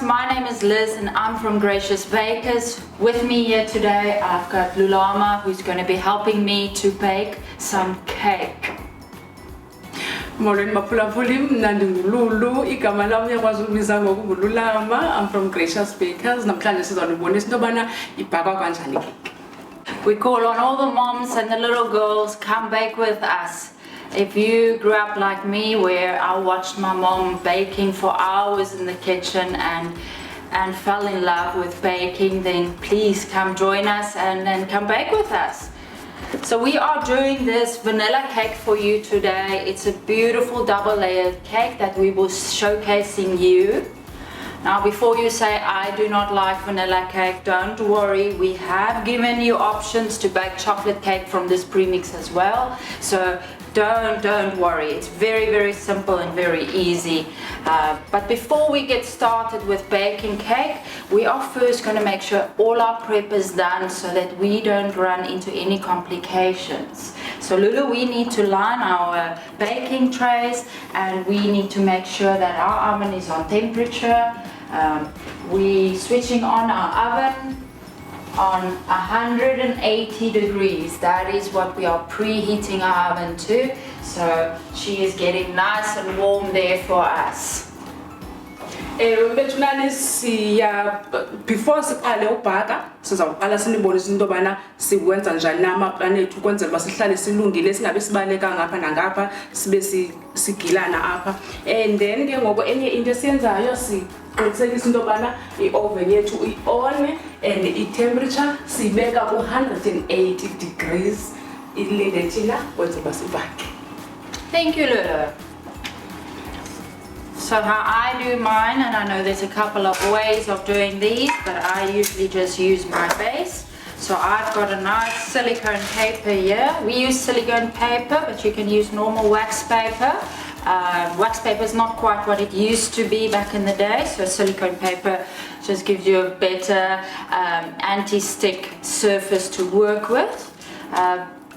My name is Liz and I'm from Gracious Bakers. With me here today I've got Lulama, who's going to be helping me to bake some cake. Molweni baphulaphuli, mna ndingululu, igama lam uyakwazi ukubiza ngokungululama. I'm from Gracious Bakers. Namhlanje sizonibonisa into yobana ibhakwa kanjani cake. We call on all the moms and the little girls, come bake with us. If you grew up like me, where I watched my mom baking for hours in the kitchen and fell in love with baking, then please come join us and come bake with us. So we are doing this vanilla cake for you today. It's a beautiful double layered cake that we will showcasing you. Now before you say I do not like vanilla cake, don't worry, we have given you options to bake chocolate cake from this premix as well. So don't worry, it's very simple and very easy. But before we get started with baking cake, we are first going to make sure all our prep is done so that we don't run into any complications. So Lulu, we need to line our baking trays and we need to make sure that our oven is on temperature. We switching on our oven on 180 degrees. That is what we are preheating our oven to. So she is getting nice and warm there for us. Bethunani before siqale ubhaka sizawuqala sinibonisa into yobana sikwenza njani amaplan ethu ukwenzela uba sihlale silungile singabe sibaleka ngapha nangapha sibe sigilana apha. And then ke ngoku enye into esiyenzayo siqinisekisa into yobana i-oven yethu i-on and i-temperature siyibeka ku-180 degrees ilinde thina kwenzela uba sibhake. Thank you, Lulu. So how I do mine, and I know there's a couple of ways of doing these, but I usually just use my base. So I've got a nice silicone paper here. We use silicone paper, but you can use normal wax paper. Wax paper is not quite what it used to be back in the day, so silicone paper just gives you a better anti-stick surface to work with.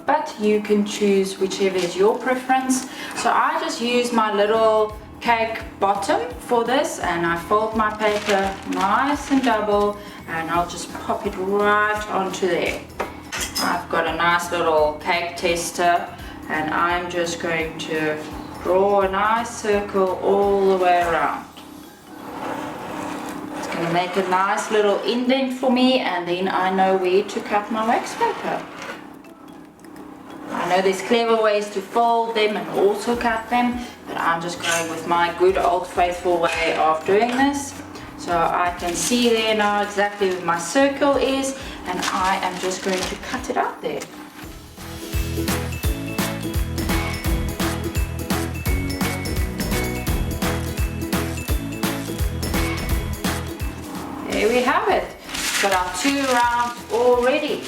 But you can choose whichever is your preference. So I just use my little cake bottom for this, and I fold my paper nice and double, and I'll just pop it right onto there. I've got a nice little cake tester, and I'm just going to draw a nice circle all the way around. It's going to make a nice little indent for me, and then I know where to cut my wax paper. I know there's clever ways to fold them and also cut them, but I'm just going with my good old faithful way of doing this. So I can see there now exactly where my circle is, and I am just going to cut it out there. There we have it. Got our 2 rounds all ready.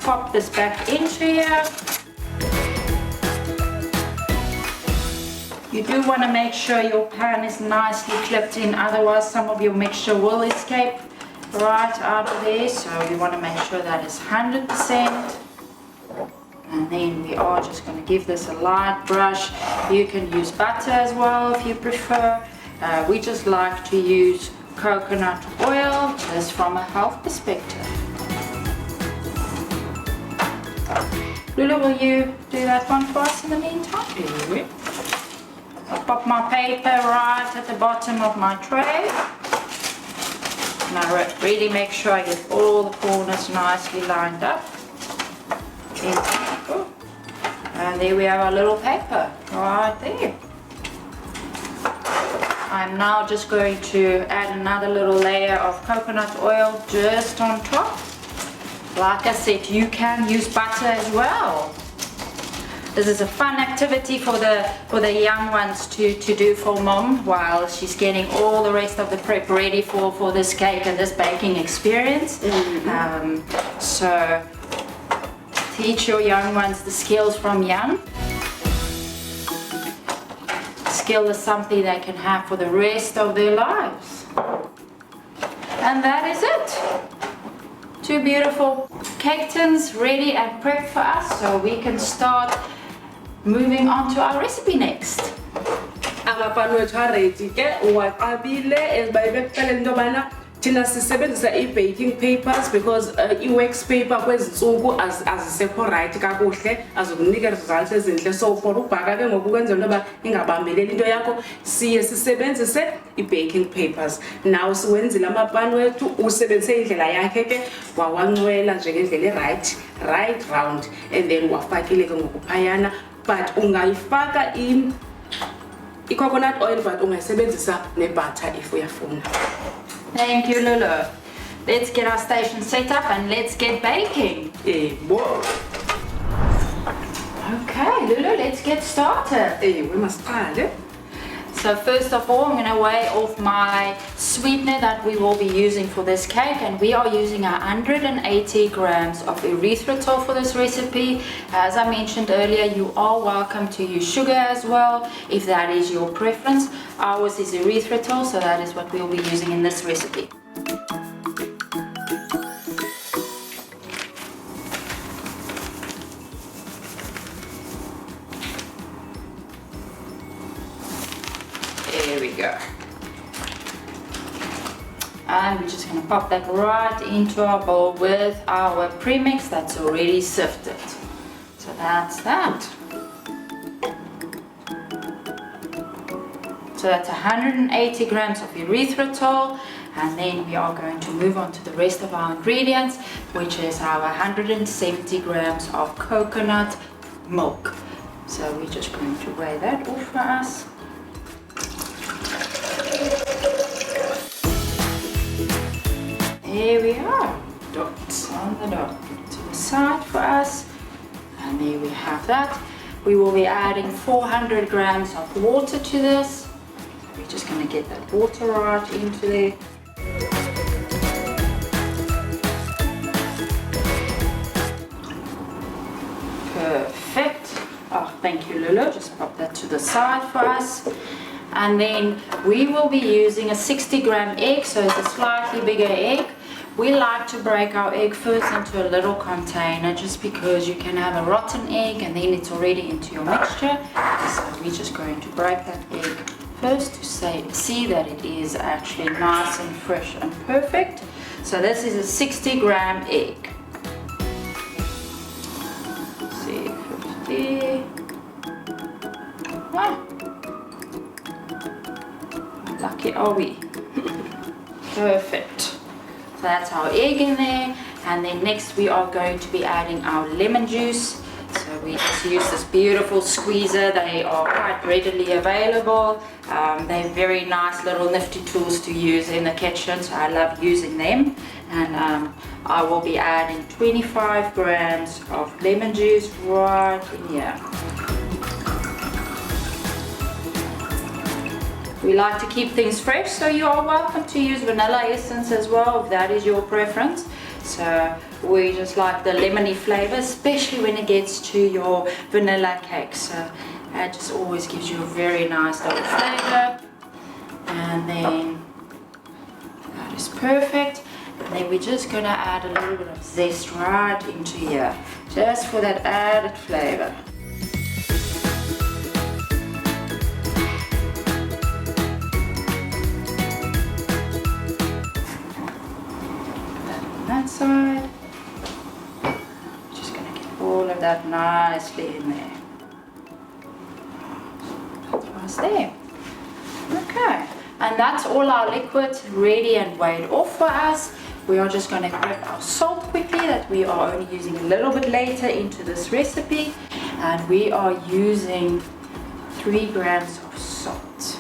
Pop this back into here. You do want to make sure your pan is nicely clipped in, otherwise some of your mixture will escape right out of there. So you want to make sure that is 100%. And then we are just going to give this a light brush. You can use butter as well if you prefer. We just like to use coconut oil just from a health perspective. Lulu, will you do that one for us in the meantime? I'll pop my paper right at the bottom of my tray. And I really make sure I get all the corners nicely lined up. And there we have our little paper right there. I'm now just going to add another little layer of coconut oil just on top. Like I said, you can use butter as well. This is a fun activity for the young ones to do for mom while she's getting all the rest of the prep ready for this cake and this baking experience. So teach your young ones the skills from young. Skill is something they can have for the rest of their lives. And that is it. 2 beautiful cake tins ready and prepped for us, so we can start moving on to our recipe next. Amapano wethu ready ke uwaqabile ezibuyebekuxelela into yobana thina sisebenzisa i-baking papers because i-wax paper kwezinsuku azisekho right kakuhle azokunika results ezinhle, so for ubhaka ke ngoku kwenzela into yoba ingabambeleli into yakho siye sisebenzise i-baking papers. Now siwenzile amapano wethu, usebenzise indlela yakhe ke wawancwela njengendlela right round and then wafakile ke ngokuphayana, but ungayifaka i-coconut oil but ungayisebenzisa ne-butter if uyafuna. Thank you, Lulu. Let's get our station set up and let's get baking. Whoa. Okay, Lulu, let's get started. We must start. So first of all, I'm going to weigh off my sweetener that we will be using for this cake, and we are using 180 grams of erythritol for this recipe. As I mentioned earlier, you are welcome to use sugar as well if that is your preference. Ours is erythritol, so that is what we'll be using in this recipe. There we go. And we're just going to pop that right into our bowl with our premix that's already sifted. So that's that. So that's 180 grams of erythritol, and then we are going to move on to the rest of our ingredients, which is our 170 grams of coconut milk. So we're just going to weigh that off for us. There we are, dots on the dot to the side for us, and there we have that. We will be adding 400 grams of water to this. We're just going to get that water right into there. Perfect. Oh, thank you, Lulu. Just pop that to the side for us. And then we will be using a 60-gram egg, so it's a slightly bigger egg. We like to break our egg first into a little container just because you can have a rotten egg and then it's already into your mixture. So we're just going to break that egg first to see that it is actually nice and fresh and perfect. So this is a 60-gram egg. Let's see, 50. Ah. Lucky are we? Perfect. So that's our egg in there, and then next we are going to be adding our lemon juice. So we just use this beautiful squeezer. They are quite readily available. They're very nice little nifty tools to use in the kitchen, so I love using them. And I will be adding 25 grams of lemon juice right in here. We like to keep things fresh, so you are welcome to use vanilla essence as well if that is your preference. So we just like the lemony flavor, especially when it gets to your vanilla cake. So that just always gives you a very nice little flavor. And then that is perfect. And then we're just gonna add a little bit of zest right into here, just for that added flavor. That side. Just gonna get all of that nicely in there. That was there. Okay, and that's all our liquid ready and weighed off for us. We are just going to prep our salt quickly that we are only using a little bit later into this recipe, and we are using 3 grams of salt.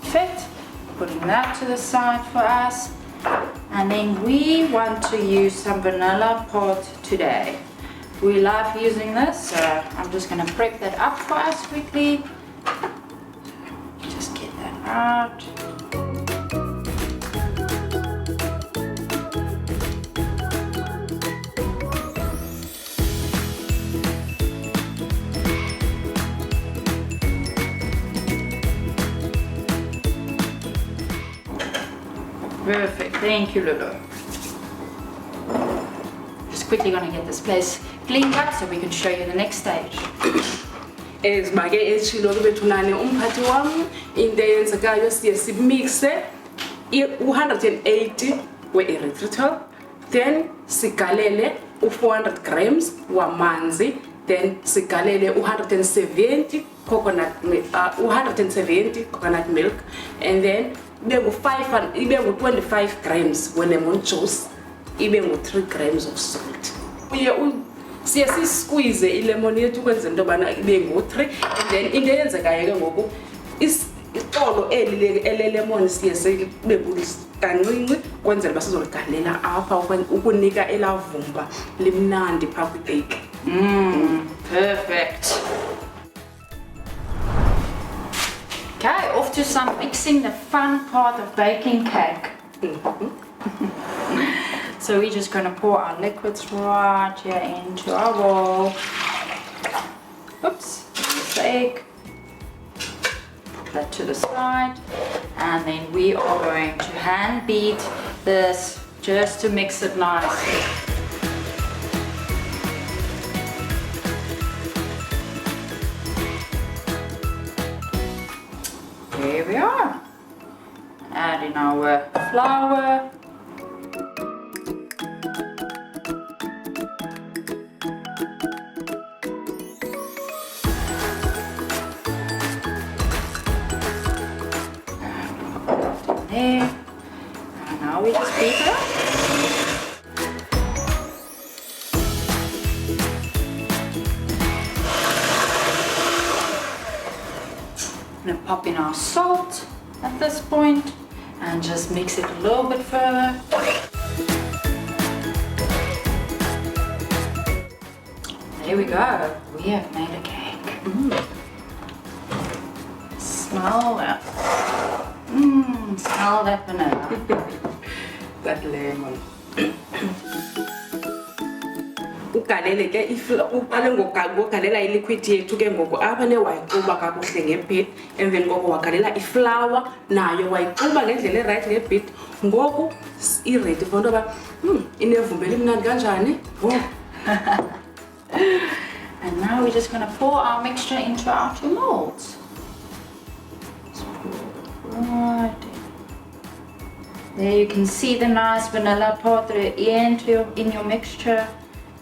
Perfect. Putting that to the side for us. And then we want to use some vanilla pot today. We love using this, so I'm just gonna prep that up for us quickly. Just get that out. Perfect, thank you, Lulu. Just quickly gonna get this place cleaned up so we can show you the next stage. Ezibake eshilo kubethunane umphathi wami into eyenzekayo siye simixe u180 we-erythritol, then sigalele u400 grams wamanzi, then sigalele u170 coconut milk, and then ibe ngu-25 grams we-lemon juice, ibe ngu-3 grams of salt. Siye sisqueeze ilemon yethu ukwenzela into yobana ibe ngu-3, and then into eyenzekayo ke ngoku ixolo eli elelemon siye sibe kancinci kwenzela uba sizoligalela apha ukunika elavumba limnandi phaa kwikeyiki. Perfect. Okay, off to some mixing, the fun part of baking cake. So we're just gonna pour our liquids right here into our bowl. Oops, mistake. Put that to the side, and then we are going to hand beat this just to mix it nicely. There we are. Add in our flour. There. And now we just beat it up. I'm gonna pop in our salt at this point and just mix it a little bit further. There we go. We have made a cake. Smell that. Smell that vanilla. That lemon. Ugalele ke uqale ngogalela iliquid yethu ke ngoku apha newayixuba kakuhle ngebit, emveni koko wagalela iflour nayo wayixuba ngendlela eright ngebit, ngoku iready for into yoba inevumba elimnandi kanjani. And now we're just going to pour our mixture into our two molds. Right. There you can see the nice vanilla part in your mixture.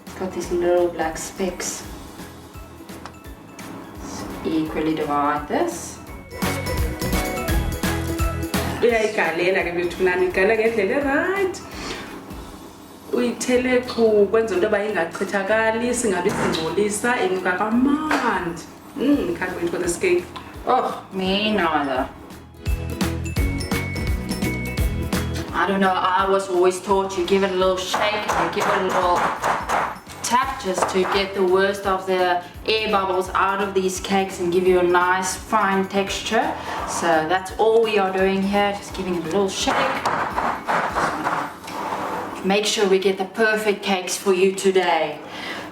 It's got these little black specks. So equally divide this. Uyayigalela ke bethunani, igala ngendlela right. Uyithele qhu kwenza into yoba ingachithakali, singabi singcolisa, inuka kamandi. Can't wait for this cake. Oh, me neither. I don't know, I was always taught you give it a little shake and you give it a little tap just to get the worst of the air bubbles out of these cakes and give you a nice fine texture. So that's all we are doing here, just giving it a little shake. Make sure we get the perfect cakes for you today.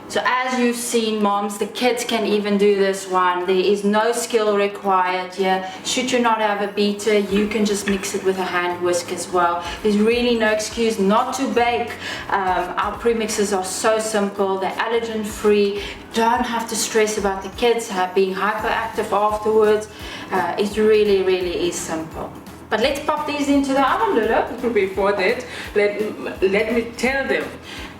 So as you've seen, moms, the kids can even do this one. There is no skill required here. Should you not have a beater, you can just mix it with a hand whisk as well. There's really no excuse not to bake. Our premixes are so simple. They're allergen free. Don't have to stress about the kids being hyperactive afterwards. It really, really is simple. But let's pop these into the oven, Lulu. Before that, let me tell them.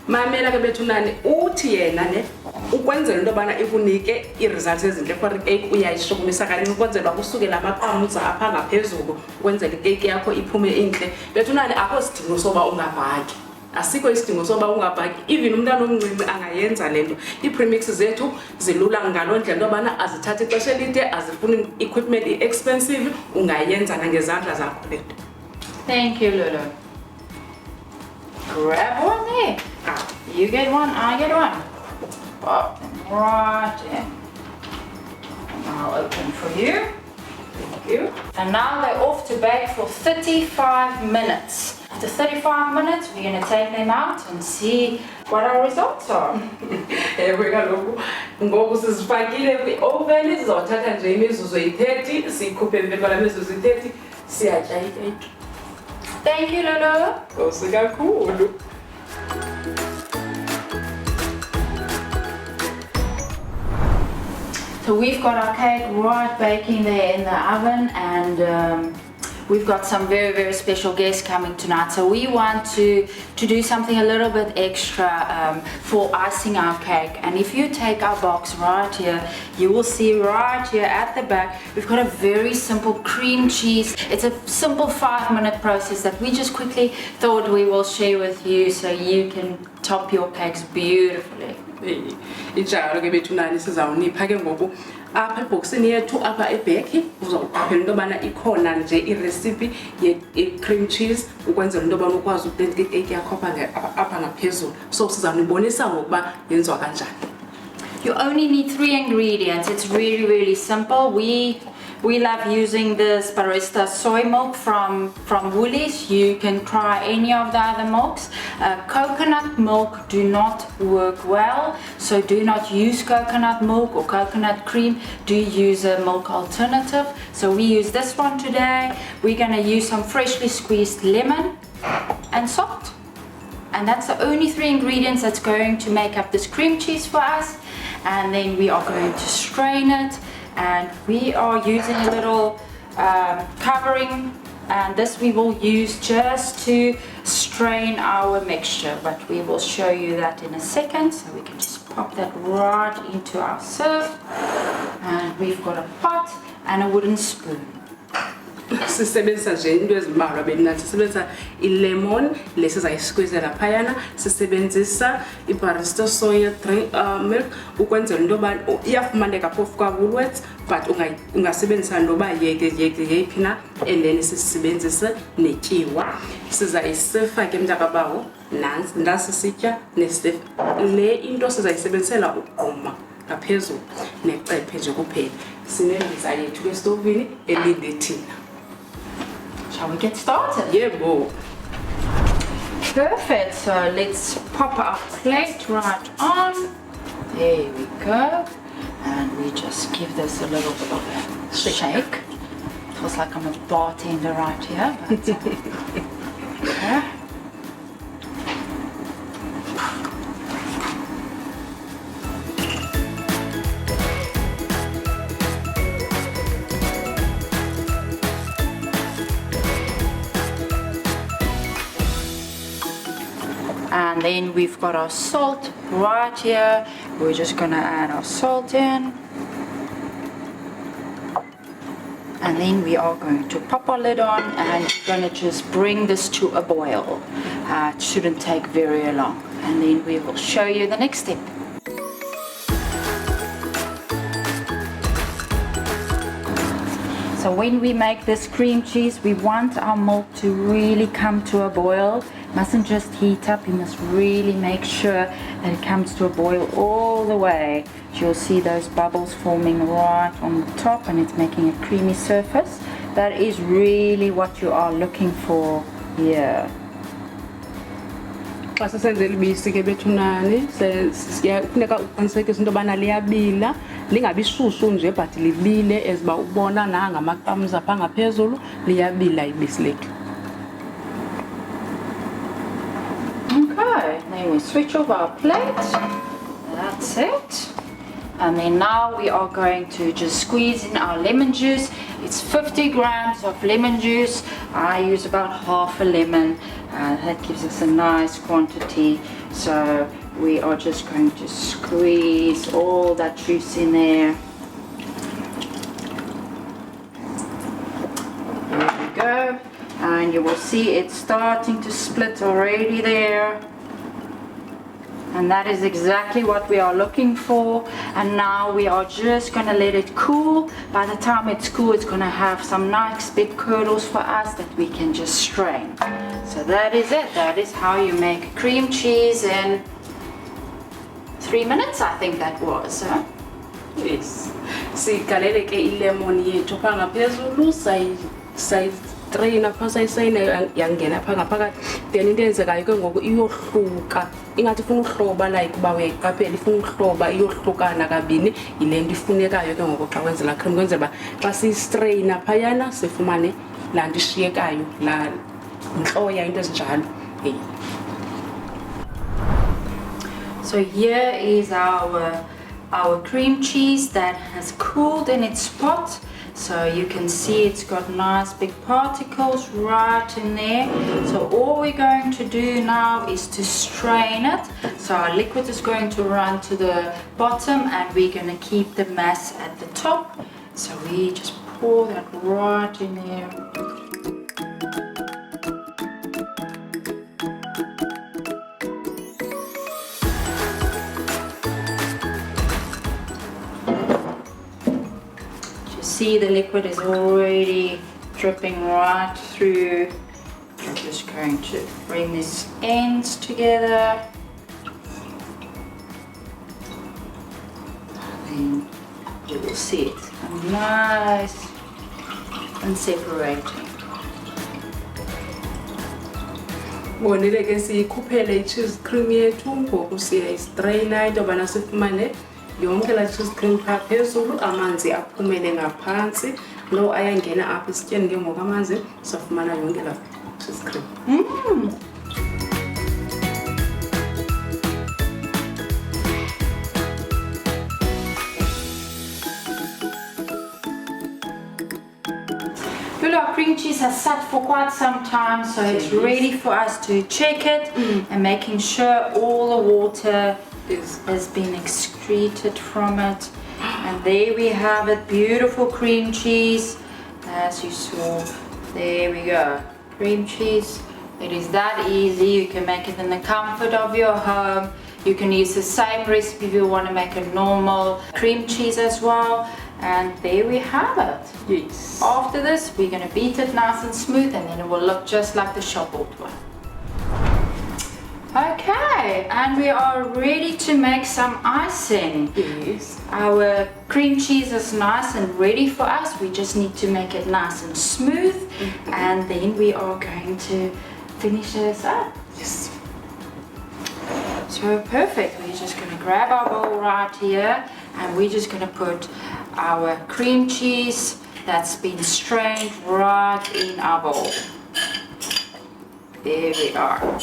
Mamela ke bethunani uthi yena ne ukwenzela into yobana ikunike i-results ezintle for icake uyayishukumisa kanini ukwenzela kusukela amaqamza apha ngaphezulu ukwenzela icake yakho iphume intle. Bethunani akho sidingo soba ungabhaki, asikho isidingo soba ungabhaki, even umntana omncinci angayenza lento. Ii-premix zethu zilula ngaloo ndlela into yobana azithatha ixesha elide, azifuni equipment expensive, ungayenza nangezandla zakho lento. Thank you, Lulu. Grab one there. You get one, I get one. Pop them right in. And I'll open for you. Thank you. And now they're off to bake for 35 minutes. After 35 minutes, we're going to take them out and see what our results are. Ngoku sizifakile kwi-oven sizawuthatha nje imizuzu eyi-30 siyikhuphe emveni kwala mizuzu eyi-30 siyatya ikeyiki. Thank you, Lulu. Nkosi kakhulu. So we've got our cake right baking there in the oven, and we've got some very, very special guests coming tonight. So we want to do something a little bit extra for icing our cake. And if you take our box right here, you will see right here at the back, we've got a very simple cream cheese. It's a simple 5-minute process that we just quickly thought we will share with you so you can top your cakes beautifully. Injalo ke bethu nani sizawunipha ke ngoku apha ebhokisini yethu apha ebheki uzawuqaphela into yobana ikhona nje irecipe ye-cream cheese ukwenzela into yobana ukwazi ukutentika ikeyiki yakho apha ngaphezulu. So sizawunibonisa ngokuba yenziwa kanjani. You only need 3 ingredients. It's really, really simple. We love using this Barista soy milk from Woolies. You can try any of the other milks. Coconut milk do not work well, so do not use coconut milk or coconut cream. Do use a milk alternative. So we use this one today. We're gonna use some freshly squeezed lemon and salt. And that's the only 3 ingredients that's going to make up this cream cheese for us. And then we are going to strain it. And we are using a little covering, and this we will use just to strain our mixture, but we will show you that in a second. So we can just pop that right into our sieve, and we've got a pot and a wooden spoon. Sisebenzisa nje into ezimbalwa benina sisebenzisa ilemon lesizayisqueezela phayana, sisebenzisa iBarista soy milk ukwenzela into yoba iyafumaneka phofu kwaWoolworths, but ungasebenzisa noba yeyiphi na, and then sisebenzise netyiwa. Sizayisifake mntakabawo nansi ndasisitya nesitefu. Le into sizayisebenzisela ukugquma ngaphezulu necephe nje kuphela. Sinembiza yethu estovini elinde thina. Shall we get started? Yeah, bo. Perfect. So let's pop our plate right on. There we go. And we just give this a little bit of a shake. Feels like I'm a bartender right here. But, okay. And then we've got our salt right here. We're just gonna add our salt in. And then we are going to pop our lid on, and we're gonna just bring this to a boil. It shouldn't take very long. And then we will show you the next step. So when we make this cream cheese, we want our milk to really come to a boil. Mustn't just heat up, you must really make sure that it comes to a boil all the way. You'll see those bubbles forming right on the top, and it's making a creamy surface. That is really what you are looking for here. Xa sisenzela ibisi ke bethu nani siyafuneka uqinisekise into yobana liyabila, lingabi shushu nje but libile eziba ubona nangamaqamza apha ngaphezulu liyabila ibisi lethu. Okay, then we switch off our plate. That's it. And then now we are going to just squeeze in our lemon juice. It's 50 grams of lemon juice. I use about half a lemon. That gives us a nice quantity. So we are just going to squeeze all that juice in there. There we go. And you will see it's starting to split already there. And that is exactly what we are looking for. And now we are just gonna let it cool. By the time it's cool, it's gonna have some nice big curdles for us that we can just strain. So that is it. That is how you make cream cheese in 3 minutes, I think that was. Huh? Yes. Sigalele ke ilemon yethu pha ngaphezulu sayistraina pha sayisayina yangena pha ngaphakathi. Then into eyenzekayo ke ngoku iyohluka. Ingathi ifuna uhloba like uba uyayiqaphela ifuna uhloba iyohlukana kabini yile nto ifunekayo ke ngoku xa wenza la cream kwenzela uba xa siyistraina phayana sifumane laa nto ishiyekayo laa ntloya into ezinjalo. Hey. So here is our cream cheese that has cooled in its pot. So you can see it's got nice big particles right in there. So all we're going to do now is to strain it. So our liquid is going to run to the bottom and we're going to keep the mass at the top. So we just pour that right in there. See, the liquid is already dripping right through. I'm just going to bring these ends together. And then you will see it nice and separating. Bonile ke siyikhuphele i-cheese cream yethu ngoku siyayistraina into yobana sifumane yonke laa cheese cream phaa phezulu amanzi aphumele ngaphantsi lo ayangena apha esityeni ke ngoku amanzi safumana yonke laa cheese cream. Well, our cream cheese has sat for quite some time, so it's ready for us to check it and making sure all the water has been excreted from it. And there we have it, beautiful cream cheese. As you saw, there we go, cream cheese. It is that easy. You can make it in the comfort of your home. You can use the same recipe if you want to make a normal cream cheese as well. And there we have it. Yes. After this, we're going to beat it nice and smooth, and then it will look just like the shop bought one. Okay, and we are ready to make some icing. Yes. Our cream cheese is nice and ready for us. We just need to make it nice and smooth, and then we are going to finish this up. Yes. So perfect. We're just going to grab our bowl right here, and we're just going to put our cream cheese that's been strained right in our bowl. There we are.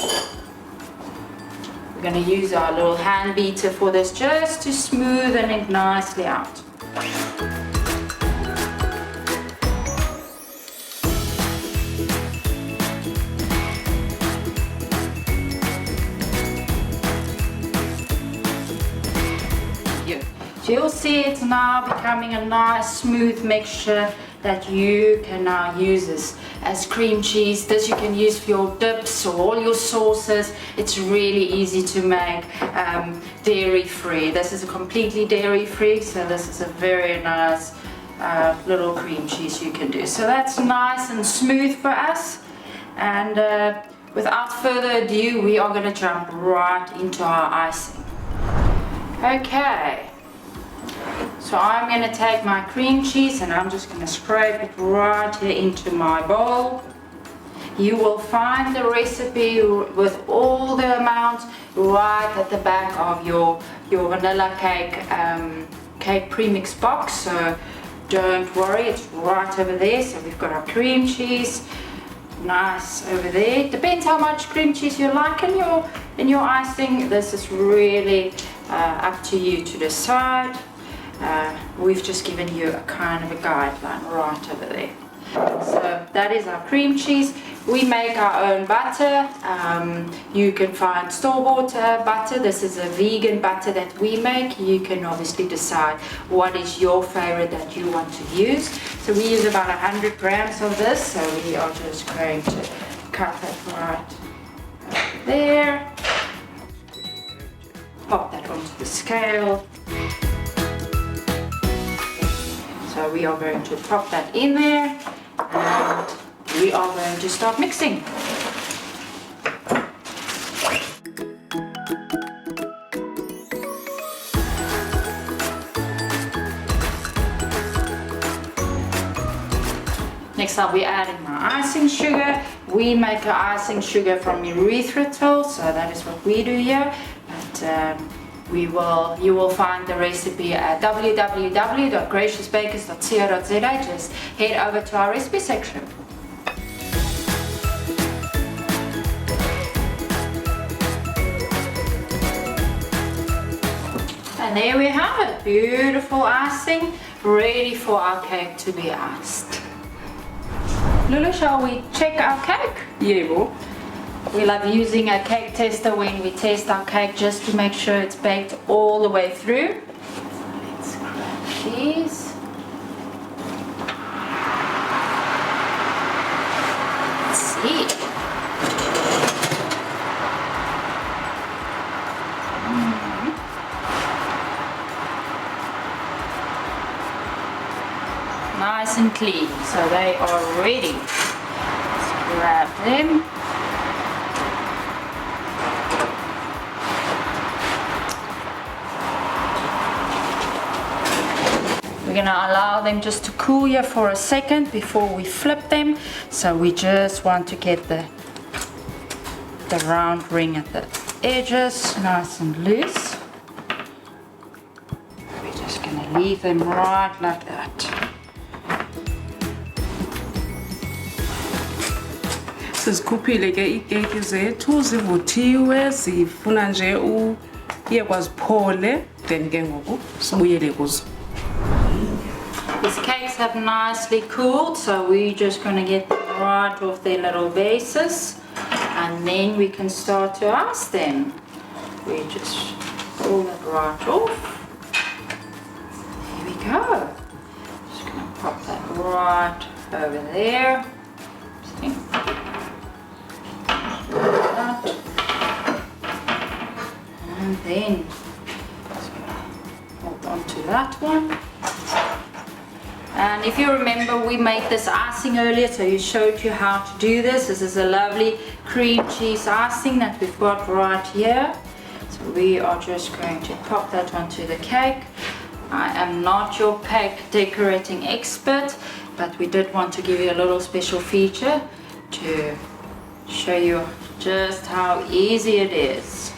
We're going to use our little hand beater for this just to smoothen it nicely out. So you'll see it's now becoming a nice smooth mixture that you can now use this as cream cheese. This you can use for your dips or all your sauces. It's really easy to make, dairy free. This is completely dairy free, so this is a very nice little cream cheese you can do. So that's nice and smooth for us, and without further ado, we are going to jump right into our icing. Okay. So I'm going to take my cream cheese and I'm just going to scrape it right here into my bowl. You will find the recipe with all the amounts right at the back of your vanilla cake cake premix box. So don't worry, it's right over there. So we've got our cream cheese, nice over there. Depends how much cream cheese you like in your icing. This is really up to you to decide. We've just given you a kind of a guideline right over there. So that is our cream cheese. We make our own butter. You can find store-bought butter. This is a vegan butter that we make. You can obviously decide what is your favorite that you want to use. So we use about 100 grams of this. So we are just going to cut that right there. Pop that onto the scale. So we are going to pop that in there, and we are going to start mixing. I'll be adding my icing sugar. We make our icing sugar from erythritol, so that is what we do here. But you will find the recipe at www.graciousbakers.co.za. Just head over to our recipe section. And there we have it, beautiful icing, ready for our cake to be iced. Lulu, shall we check our cake? Yebo. We love using a cake tester when we test our cake just to make sure it's baked all the way through. Let's grab these. Let's see. Nice and clean, so they are ready. Let's grab them. We're gonna allow them just to cool here for a second before we flip them. So we just want to get the round ring at the edges nice and loose. We're just gonna leave them right like that. Sizikhuphile ke iikeki zethu zivuthiwe zifuna nje uye kwaziphole then ke ngoku sibuyele kuzo. These cakes have nicely cooled, so we're just going to get them right off their little bases and then we can start to ice them. We just pull that right off. There we go. Just going to pop that right over there. See? Like that. And then just going to hold on to that one. And if you remember, we made this icing earlier, so you showed you how to do this. This is a lovely cream cheese icing that we've got right here. So we are just going to pop that onto the cake. I am not your cake decorating expert, but we did want to give you a little special feature to show you just how easy it is.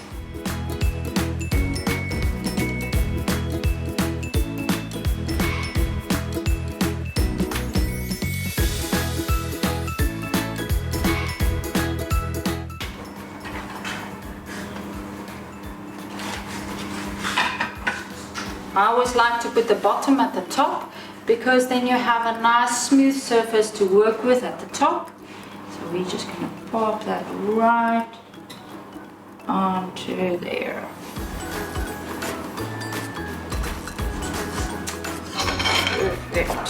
I always like to put the bottom at the top because then you have a nice smooth surface to work with at the top. So we're just going to pop that right onto there. Perfect.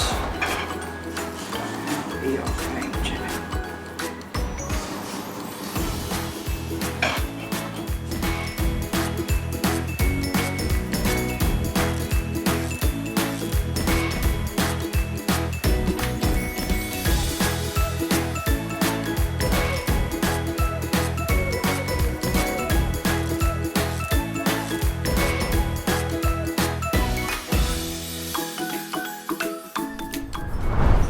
We are going to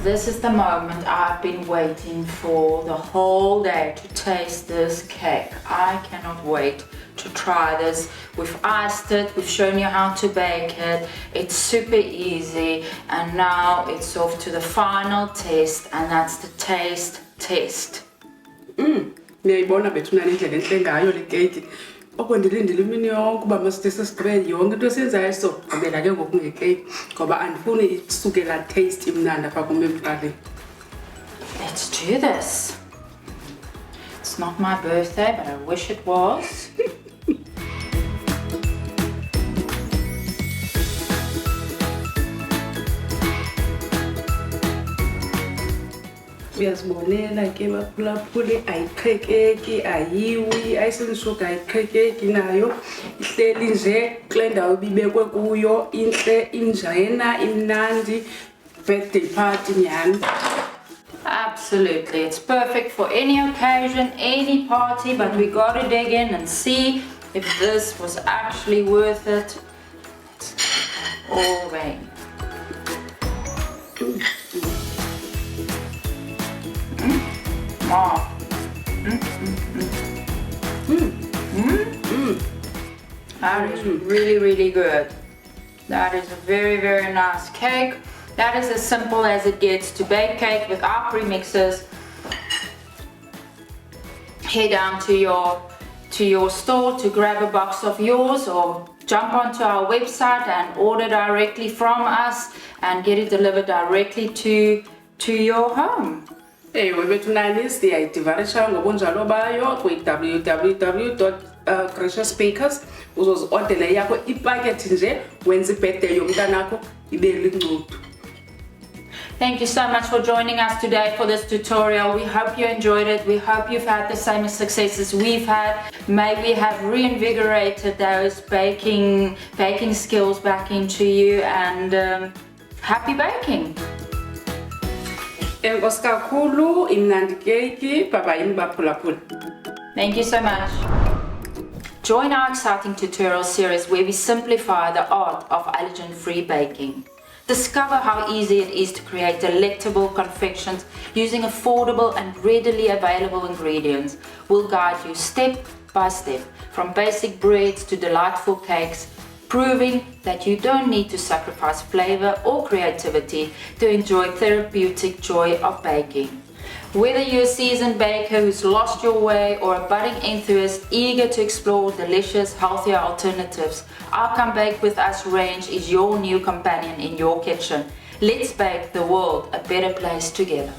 This is the moment I've been waiting for the whole day to taste this cake. I cannot wait to try this. We've iced it, we've shown you how to bake it. It's super easy, and now it's off to the final test, and that's the taste test. Niyayibona bethuna nendlela enhle ngayo le cake. Okwendilindile imini yonke uba maside sesigqibele yonke into esiyenzayo sogqibela ke ngoku ngecake ngoba andifuni isuke la taste imnandi apha kum emqaleni. Let's do this. It's not my birthday, but I wish it was. Uyazibonela ke baphulaphule ayiqhekeki ayiwi ayisenisuka ayiqhekeki nayo ihleli nje kule ndawo ibibekwe kuyo intle injena imnandi birthday party nyani. Absolutely, it's perfect for any occasion, any party, but we gotta dig in and see if this was actually worth it. Let's go all the way. Oh. That is really, really good. That is a very, very nice cake. That is as simple as it gets to bake cake with our premixes. Head down to your store to grab a box of yours, or jump onto our website and order directly from us and get it delivered directly to your home. Ewe bethu nani siyayidivarisha ngobunjalo bayo kwi-www.graciousbakers uzozi-ordela yakho ipakethi nje wenza ibirthday yomntanakho ibe lincuthu. Thank you so much for joining us today for this tutorial. We hope you enjoyed it. We hope you've had the same successes we've had. May we have reinvigorated those baking skills back into you, and happy baking. Enkosi kakhulu, imnandi keki, baba yini baphulaphula. Thank you so much. Join our exciting tutorial series where we simplify the art of allergen-free baking. Discover how easy it is to create delectable confections using affordable and readily available ingredients. We'll guide you step by step from basic breads to delightful cakes, proving that you don't need to sacrifice flavor or creativity to enjoy therapeutic joy of baking. Whether you're a seasoned baker who's lost your way or a budding enthusiast eager to explore delicious, healthier alternatives, our Come Bake With Us range is your new companion in your kitchen. Let's bake the world a better place together.